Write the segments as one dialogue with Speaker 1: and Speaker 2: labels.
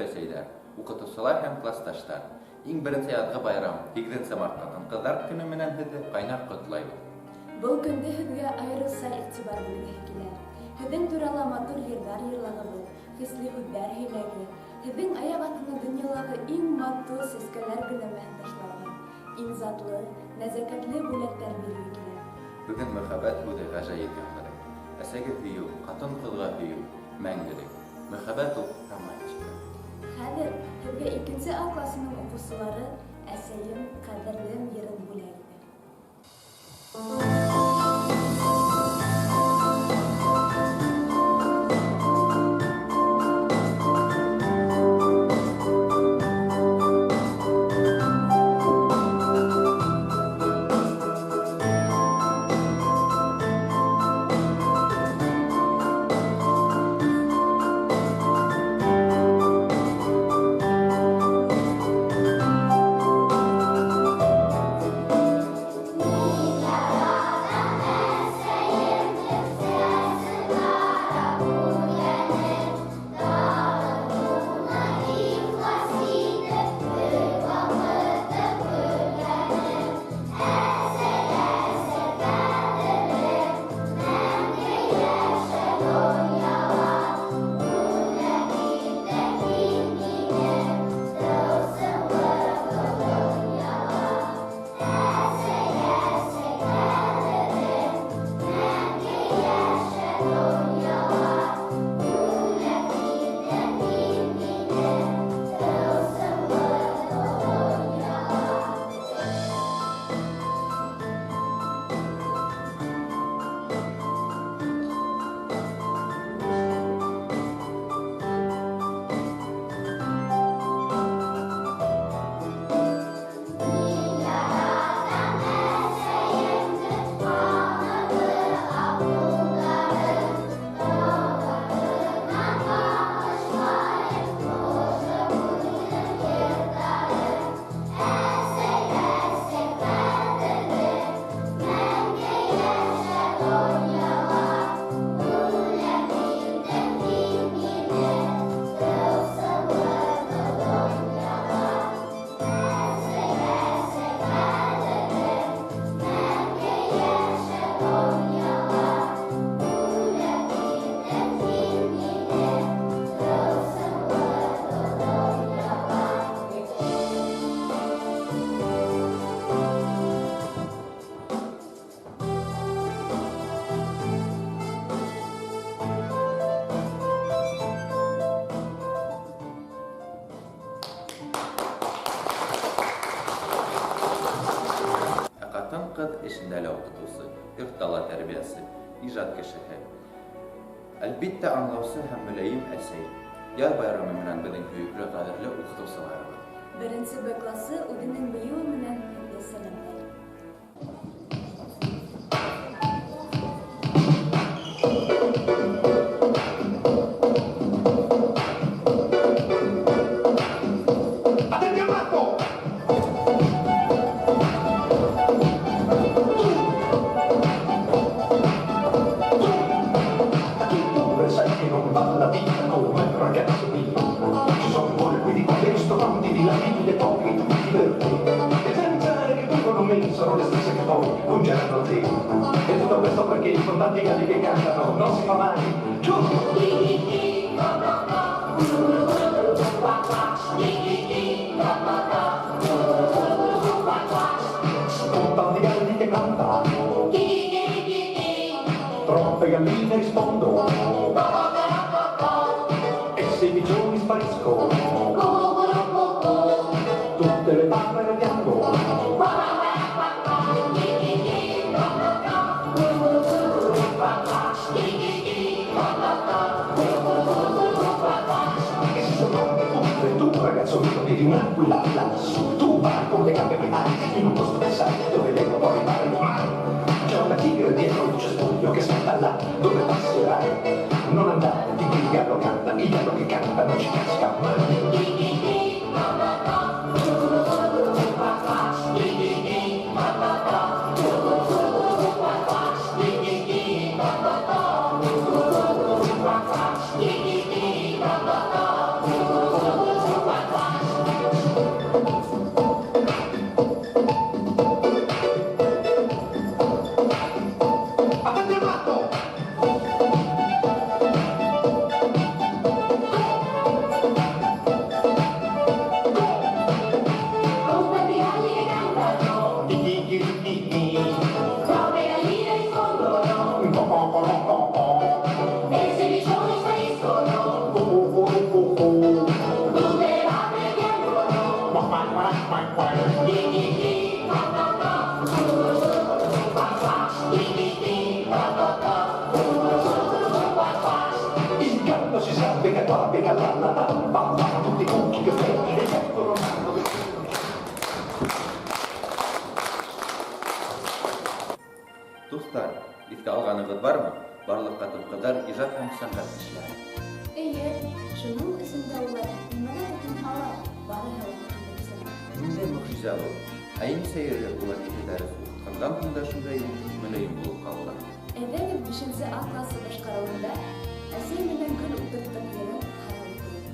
Speaker 1: өләсәйләр, укытыусылар һәм классташтар. Иң беренче яҙғы байрам 8 мартта Ҡыҙҙар көнө менән һеҙҙе ҡайнар ҡотлайбыҙ.
Speaker 2: Был көндө һеҙгә айырыуса иғтибар биргеһе килә. Һеҙҙең турала матур йырҙар йырлағыбыҙ, хисле һүҙҙәр һөйләгеҙ. Һеҙҙең аяҡ аҫтына донъялағы иң матур сәскәләр гөлләмәһен ташларға, иң затлы, нәзәкәтле бүләктәр биргеһе килә.
Speaker 1: Бөгөн мөхәббәт һүҙе ғәжәйеп яңғырай. Әсәгә һөйөү, ҡатын-ҡыҙға һөйөү, мәңгелек. Мөхәббәт ул романтика.
Speaker 2: Хәҙер һеҙгә 2 А класының уҡыусылары «Әсәйем, ҡәҙерлем» йырын бүләгеҙ.
Speaker 1: Ҡатын-ҡыҙ эшендә лә уҡытыусы, йортта ла тәрбиәсе, ижад кешеһе. Әлбиттә аңлаусы һәм мөләйем әсәй. Яҙ байрамы менән беҙҙең һөйөклө, ҡәҙерле уҡытыусыларыбыҙ.
Speaker 2: 1 Б классы үҙенең бейеүе менән һеҙҙе сәләмләй.
Speaker 3: Sono le stesse che poi congelano te. E tutto questo perché i soldati galli che cantano non si fa mai. Un po' di galli che cantano, troppe galline rispondono, e se i pigioni spariscono, tutte le palme piangono. Ragazzo mio, vedi un'aquila lassù, tu vai con le gambe pedali in un posto pensato dove lei non può arrivare mai. C'è una tigre dietro un cespuglio che aspetta là dove passerai. Non andare, di qui il gallo che canta non ci casca mai. pratica la la la la la, tutti i cucchi che fai, e ecco Romano.
Speaker 1: Dostlar, ifte alğanığız barmı? Barlıq qatım-qızar ijad һәм сәнгать эшләре.
Speaker 2: Эйе, шуның өсендә улар нимәгә бөтен ала, барыһы ла күрсәтә.
Speaker 1: Ниндәй мөгъҗизә бу? Әйе сәйре улар итәдәрес укыткандан һуң да шундай мөлаем булып калдылар.
Speaker 2: Әйдәгез 5-нче А классы башкаруында әсәй менән гел утыртып йөреп харап итте.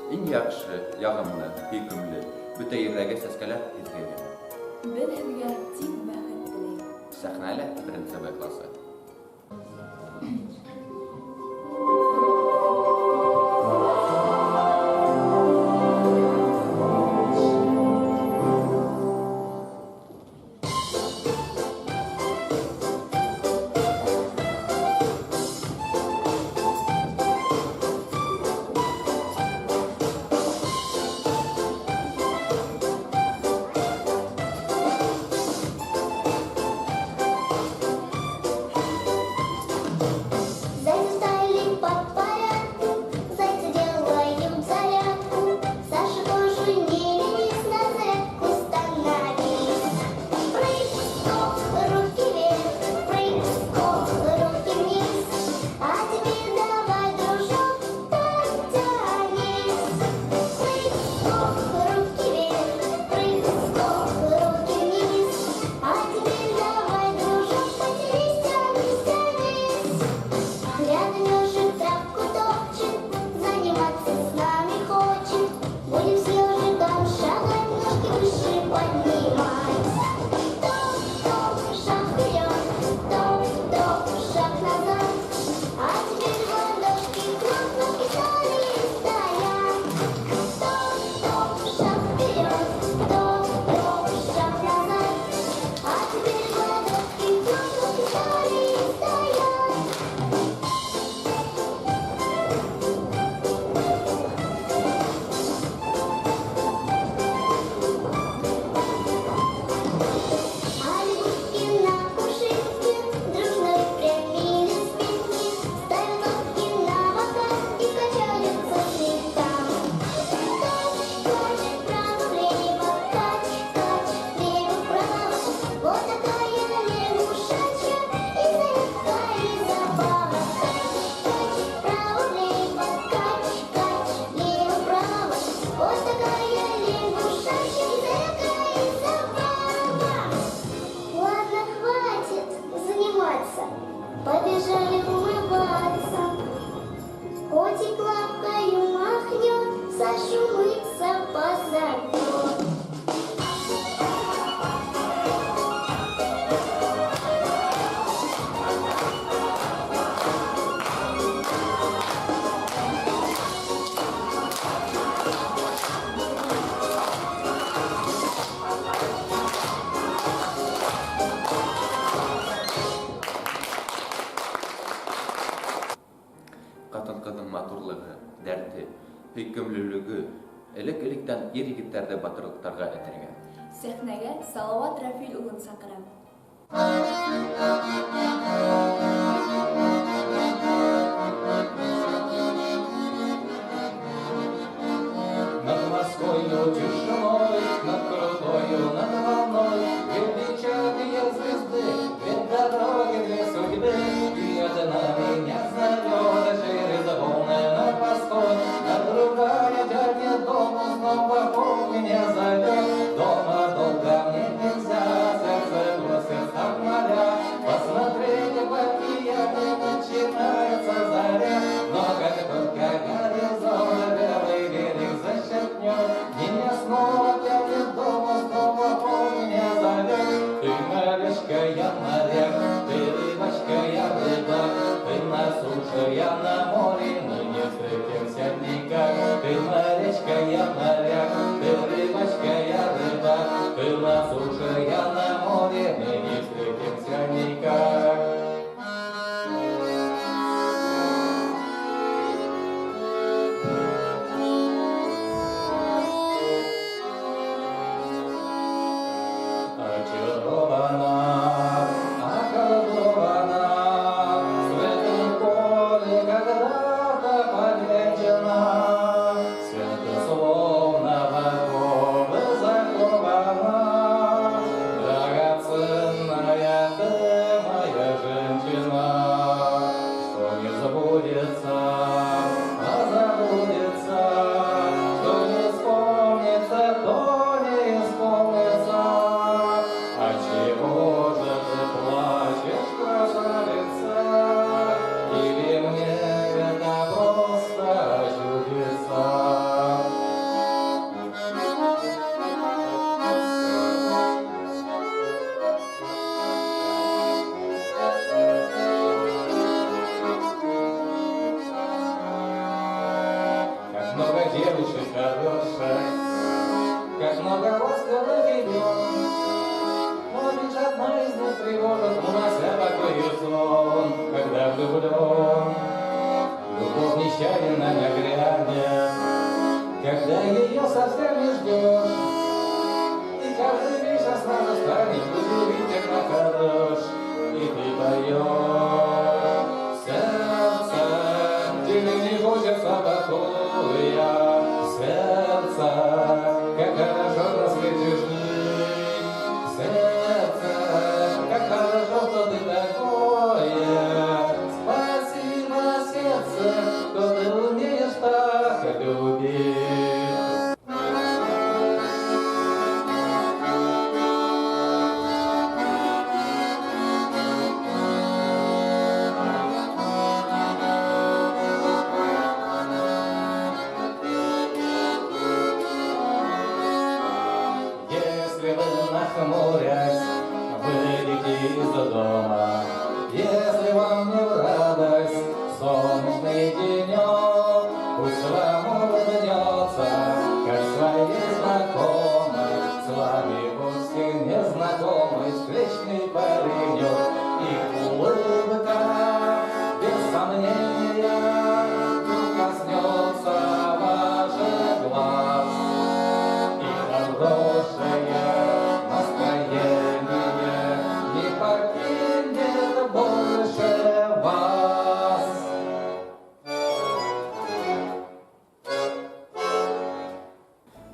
Speaker 1: Иң яхшы, ягымлы, һөйкемле, бөтә ердәге сәскәләр һеҙгә.
Speaker 2: Беҙ һеҙгә тик бәхет теләйбеҙ.
Speaker 1: Сәхнәлә 1-нче Б классы.
Speaker 4: Побежали умываться. Котик лапкою махнет, зашумится, позовет.
Speaker 1: мәхәббәте, һөйкөмлөлүгү элек-электән ир-егеттәрҙе батырлыҡтарға этәргән.
Speaker 2: Сәхнәгә Салауат Рафил улын саҡырам.
Speaker 3: Над морскою тишиной, над крутою, над волной величат две звезды, две дороги, две судьбы. И одна меня зовет через волны на постой, а другая тянет дому, снова он меня зовет. Дома долго мне нельзя, сердце просит так моря. Посмотреть в океаны начинается заря, но как только горизонт белый берег зачеркнет, меня снова тянет дома, снова он меня зовет. Ты малышка, я моряк, ты рыбочка, я рыбак, ты на суше, я на море, мы не встретимся никак. Ты малышка, я моряк, ты рыбочка, я рыбак, ты на суше, я на море, мы не встретимся никак. Очарована, околдована, в светлом поле когда-то подвенчана, свято словно в оковы закована, драгоценная ты моя женщина, что не забудется, а забудется, что не вспомнится, то не исполнится. Отчего же ты плачешь, красавица? Или мне это просто чудеса? Как много девушек хороших, как много ласковых имен, но лишь одна из них тревожит, унося покой и сон, когда влюблен. Любовь нечаянно нагрянет, когда ее совсем не ждешь, и каждый вечер сразу станет удивительно хорош, и ты поешь. Сердце, тебе не хочется покоя, сердце, как хорошо на свете жить. Сердце, как хорошо, что ты такое. Спасибо, сердце, что ты умеешь так любить. Если вы нахмурясь выйдете из дома, если вам не в радость солнечный денек, пусть вам улыбнется, как своей знакомой, с вами вовсе незнакомый встречный паренек. И улыбка, без сомнения, коснется ваших глаз. И хорошее настроение не покинет больше вас.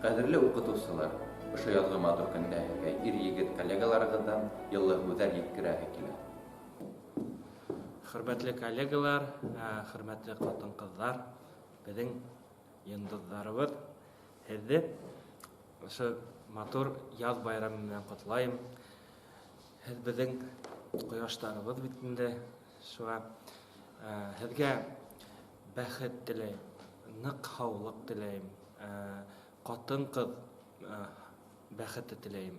Speaker 1: Кадерле укытыусылар, ошо яҙғы матур көндә һеҙгә ир-егет коллегаларығыҙҙан йылы һүҙҙәр еткерәһе килә.
Speaker 5: Хөрмәтле коллегалар, хөрмәтле ҡатын-ҡыҙҙар, беҙҙең йондоҙҙарыбыҙ, һеҙҙе ошо матур яҙ байрамы менән ҡотлайым. Һеҙ беҙҙең ҡояштарыбыҙ бит инде. Шуға һеҙгә бәхет теләйем, ныҡ һаулыҡ теләйем, ҡатын-ҡыҙ бәхете теләйем.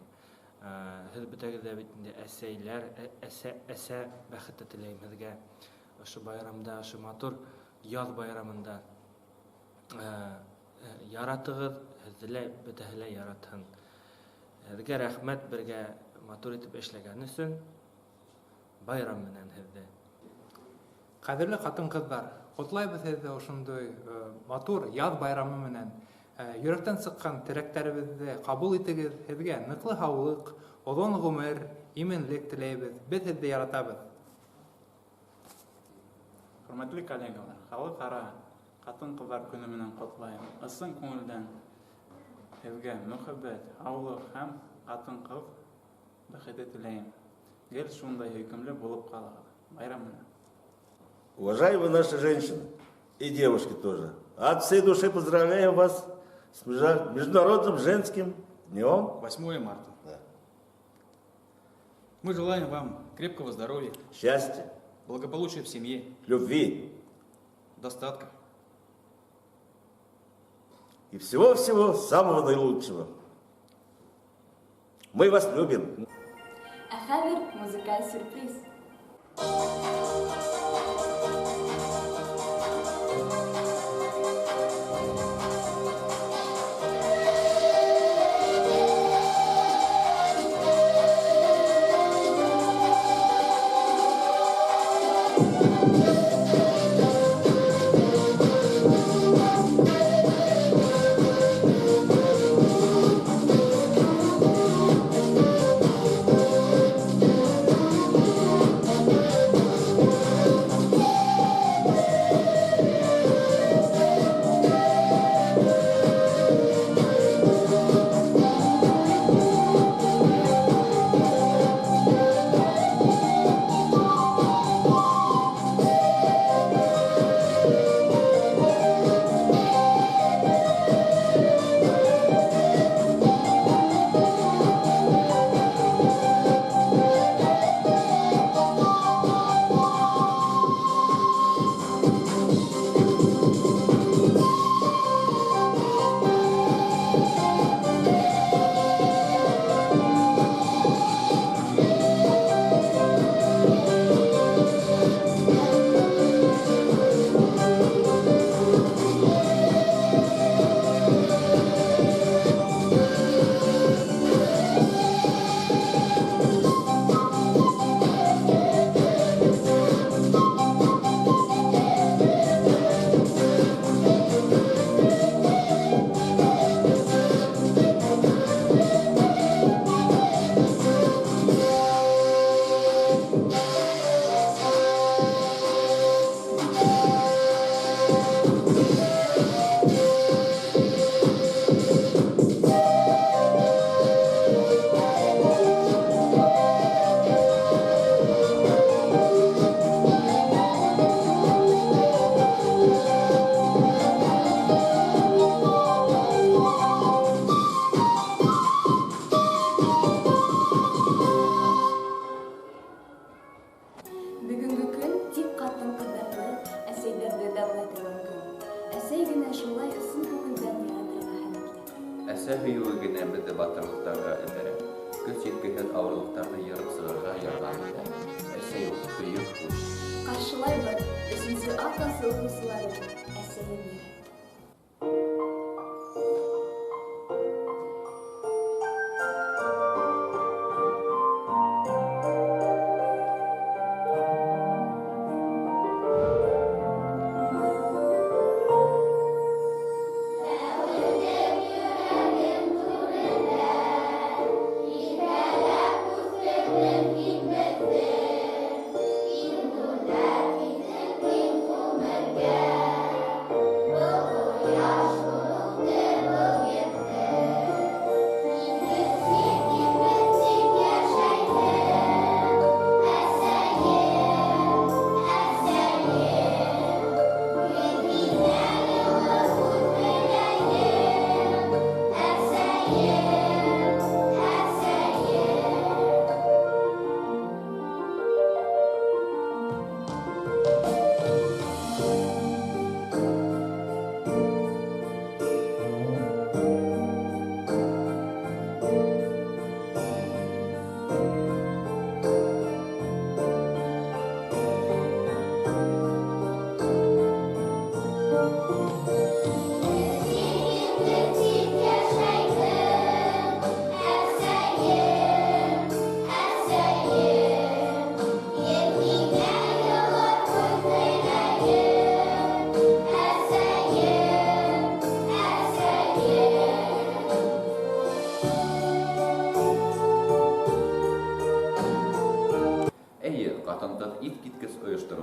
Speaker 5: Һеҙ бөтәгеҙ ҙә бит инде әсәйләр, әсә бәхете теләйем һеҙгә. Ошо байрамда, ошо матур яҙ байрамында яратығыҙ, һеҙҙе лә бөтәһе лә яратһын. Һеҙгә рәхмәт бергә матур итеп эшләгән өсөн. Байрам менән һеҙҙе.
Speaker 6: Ҡәҙерле ҡатын-ҡыҙҙар, Котлайбыз һеҙҙе ошондай матур яҙ байрамы менән. Йөрәктән сыҡҡан теләктәребеҙҙе ҡабул итегеҙ. Һеҙгә ныҡлы һаулыҡ, оҙон ғүмер, именлек теләйбеҙ. Беҙ һеҙҙе яратабыҙ.
Speaker 7: Хөрмәтле коллегалар, халыҡ-ара ҡатын-ҡыҙҙар көнө менән ҡотлайым. Ысын күңелдән һеҙгә мөхәббәт, һаулыҡ һәм ҡатын-ҡыҙ бәхете теләйем. Гел шундай һөйкөмлө булып ҡалығыҙ. Байрам менән.
Speaker 8: Уважаемые наши женщины и девушки тоже, от всей души поздравляем вас с Международным женским днем.
Speaker 9: 8 марта.
Speaker 8: Да.
Speaker 9: Мы желаем вам крепкого здоровья,
Speaker 8: Счастья,
Speaker 9: благополучия в семье,
Speaker 8: любви
Speaker 9: достатка.
Speaker 8: и всего-всего самого наилучшего. Мы вас любим.
Speaker 2: Ә хәҙер музыкаль сюрприз. Бүгінгі күн тик ҡатын-ҡыҙҙарҙы, әсәйҙәрҙе дәүләтелгән көн. Әсәй генә шулай ысын күңелдән яратырға һәләтле.
Speaker 1: Әсә һөйөүе генә беҙҙе батырлыҡтарға эндерә. Көс еткеһеҙ ауырлыҡтарҙы йырып сығырға ярҙам итә. Әсәй ул бөйөк күш.
Speaker 2: Ҡаршылайбыҙ 3-нче А классы уҡыусыларын, әсәйем менән.
Speaker 4: Oh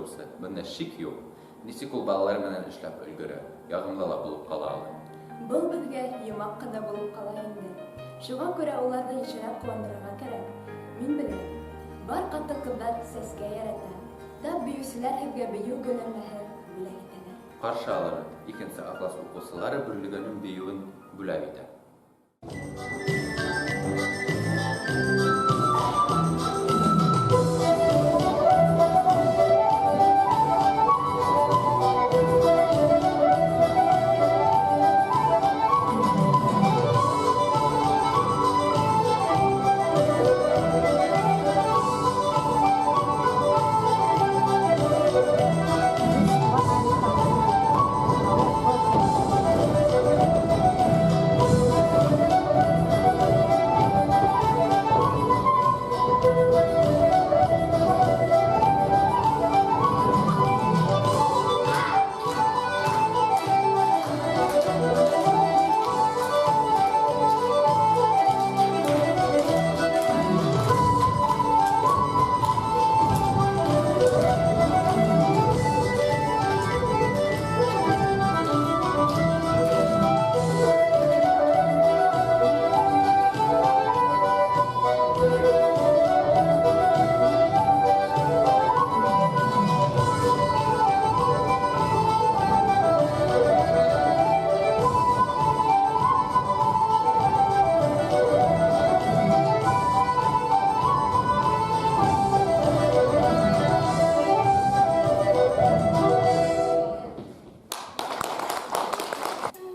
Speaker 1: тырыштырыусы, бында шик юк. Нисек ул балалар менән эшләп өлгөрә, ягымлы ла булып кала алыр.
Speaker 2: Был беҙгә йомаҡ кына булып ҡала инде. Шуға күрә уларҙы йышыраҡ ҡыуандырырға кәрәк. Мин беләм, бар ҡатын ҡыҙҙар сәскә ярата. Тап бейеүселәр һеҙгә бейеү бүләмәһе бүләк итәләр.
Speaker 1: Ҡаршы алыр, икенсе класс уҡыусылары берлегенең бейеүен бүләк итә.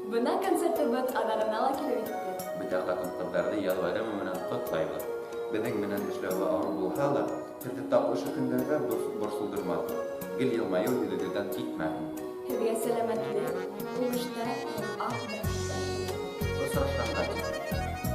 Speaker 2: Бына концертыбыҙ аҙағына ла килеп етте.
Speaker 1: Бөтә ҡатын-ҡыҙҙарҙы яҙ байрамы менән ҡотлайбыҙ. Беҙҙең менән эшләүгә ауыр булһа ла, һеҙҙе тап ошо көндәргә борсолдормаҫбыҙ. Гел йылмайыу йөҙөгөҙҙән китмәһен.
Speaker 2: Һеҙгә сәләмәтлек, уңыштар һәм аҡ бәхеттәр.
Speaker 1: Осрашҡанға тиклем.